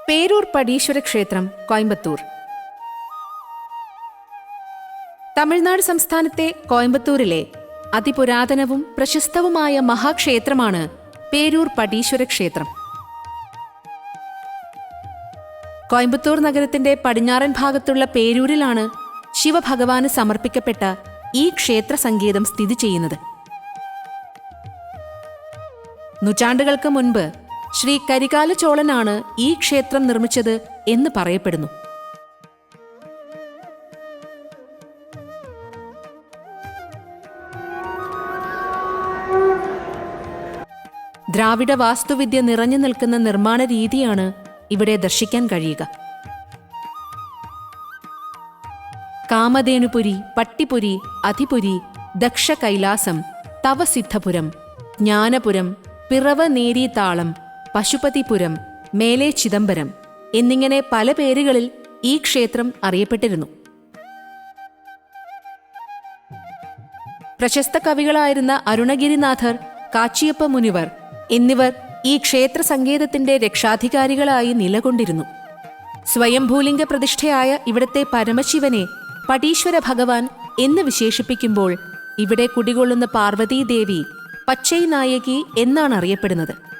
പേരൂർ പടീശ്വര ക്ഷേത്രം, കോയമ്പത്തൂർ. തമിഴ്നാട് സംസ്ഥാനത്തെ കോയമ്പത്തൂരിലെ അതിപുരാതനവും പ്രശസ്തവുമായ മഹാക്ഷേത്രമാണ് പേരൂർ പടീശ്വര ക്ഷേത്രം. കോയമ്പത്തൂർ നഗരത്തിന്റെ പടിഞ്ഞാറൻ ഭാഗത്തുള്ള പേരൂരിലാണ് ശിവഭഗവാന് സമർപ്പിക്കപ്പെട്ട ഈ ക്ഷേത്ര സങ്കേതം സ്ഥിതി ചെയ്യുന്നത്. നൂറ്റാണ്ടുകൾക്ക് മുൻപ് ശ്രീ കരികാല ചോളനാണ് ഈ ക്ഷേത്രം നിർമ്മിച്ചത് എന്ന് പറയപ്പെടുന്നു. ദ്രാവിഡ വാസ്തുവിദ്യ നിറഞ്ഞു നിൽക്കുന്ന നിർമ്മാണ രീതിയാണ് ഇവിടെ ദർശിക്കാൻ കഴിയുക. കാമധേനുപുരി, പട്ടിപുരി, അധിപുരി, ദക്ഷ കൈലാസം, തവസിദ്ധപുരം, ജ്ഞാനപുരം, പിറവ നേരീതാളം, പശുപതിപുരം, മേലെ ചിദംബരം എന്നിങ്ങനെ പല പേരുകളിൽ ഈ ക്ഷേത്രം അറിയപ്പെട്ടിരുന്നു. പ്രശസ്ത കവികളായിരുന്ന അരുണഗിരിനാഥർ, കാച്ചിയപ്പ മുനിവർ എന്നിവർ ഈ ക്ഷേത്ര സങ്കേതത്തിന്റെ രക്ഷാധികാരികളായി നിലകൊണ്ടിരുന്നു. സ്വയംഭൂലിംഗ പ്രതിഷ്ഠയായ ഇവിടത്തെ പരമശിവനെ പടീശ്വര ഭഗവാൻ എന്ന് വിശേഷിപ്പിക്കുമ്പോൾ ഇവിടെ കുടികൊള്ളുന്ന പാർവതീദേവി പച്ചൈ നായകി എന്നാണ് അറിയപ്പെടുന്നത്.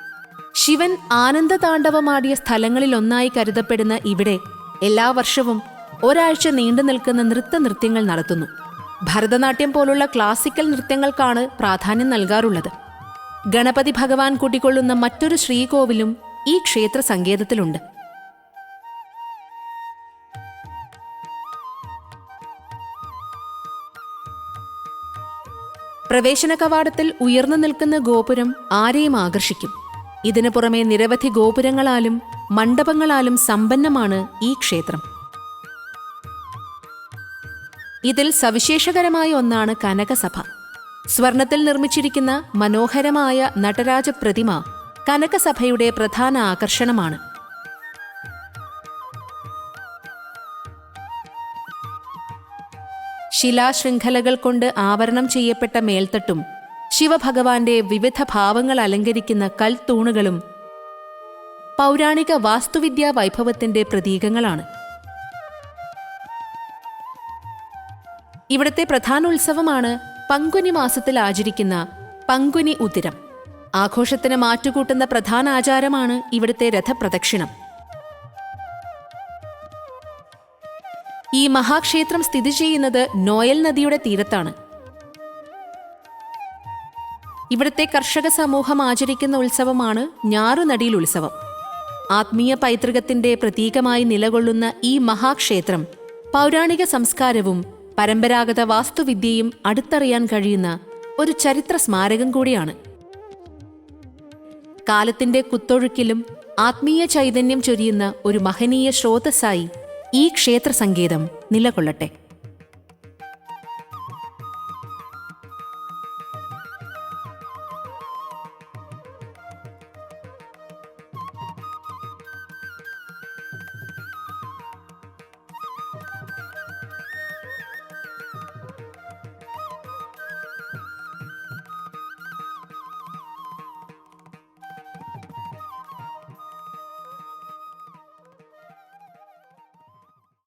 ശിവൻ ആനന്ദതാണ്ഡവമാടിയ സ്ഥലങ്ങളിലൊന്നായി കരുതപ്പെടുന്ന ഇവിടെ എല്ലാ വർഷവും ഒരാഴ്ച നീണ്ടു നിൽക്കുന്ന നൃത്തനൃത്യങ്ങൾ നടത്തുന്നു. ഭരതനാട്യം പോലുള്ള ക്ലാസിക്കൽ നൃത്യങ്ങൾക്കാണ് പ്രാധാന്യം നൽകാറുള്ളത്. ഗണപതി ഭഗവാൻ കുടികൊള്ളുന്ന മറ്റൊരു ശ്രീകോവിലും ഈ ക്ഷേത്ര സങ്കേതത്തിലുണ്ട്. പ്രവേശന കവാടത്തിൽ ഉയർന്നു നിൽക്കുന്ന ഗോപുരം ആരെയും ആകർഷിക്കും. ഇതിനു പുറമെ നിരവധി ഗോപുരങ്ങളാലും മണ്ഡപങ്ങളാലും സമ്പന്നമാണ് ഈ ക്ഷേത്രം. ഇതിൽ സവിശേഷകരമായ ഒന്നാണ് കനകസഭ. സ്വർണത്തിൽ നിർമ്മിച്ചിരിക്കുന്ന മനോഹരമായ നടരാജ പ്രതിമ കനകസഭയുടെ പ്രധാന ആകർഷണമാണ്. ശിലാശൃംഖലകൾ കൊണ്ട് ആവരണം ചെയ്യപ്പെട്ട മേൽത്തട്ടും ശിവഭഗവാന്റെ വിവിധ ഭാവങ്ങൾ അലങ്കരിക്കുന്ന കൽത്തൂണുകളും പൗരാണിക വാസ്തുവിദ്യാ വൈഭവത്തിന്റെ പ്രതീകങ്ങളാണ്. ഇവിടുത്തെ പ്രധാന ഉത്സവമാണ് പങ്കുനി മാസത്തിൽ ആചരിക്കുന്ന പങ്കുനി ഉതിരം. ആഘോഷത്തിന് മാറ്റുകൂട്ടുന്ന പ്രധാന ആചാരമാണ് ഇവിടുത്തെ രഥപ്രദക്ഷിണം. ഈ മഹാക്ഷേത്രം സ്ഥിതി ചെയ്യുന്നത് നോയൽ നദിയുടെ തീരത്താണ്. ഇവിടുത്തെ കർഷക സമൂഹം ആചരിക്കുന്ന ഉത്സവമാണ് ഞാറുനടിയിൽ ഉത്സവം. ആത്മീയ പൈതൃകത്തിന്റെ പ്രതീകമായി നിലകൊള്ളുന്ന ഈ മഹാക്ഷേത്രം പൗരാണിക സംസ്കാരവും പരമ്പരാഗത വാസ്തുവിദ്യയും അടുത്തറിയാൻ കഴിയുന്ന ഒരു ചരിത്ര സ്മാരകം കൂടിയാണ്. കാലത്തിന്റെ കുത്തൊഴുക്കിലും ആത്മീയ ചൈതന്യം ചൊരിയുന്ന ഒരു മഹനീയ സ്രോതസ്സായി ഈ ക്ഷേത്ര സങ്കേതം നിലകൊള്ളട്ടെ.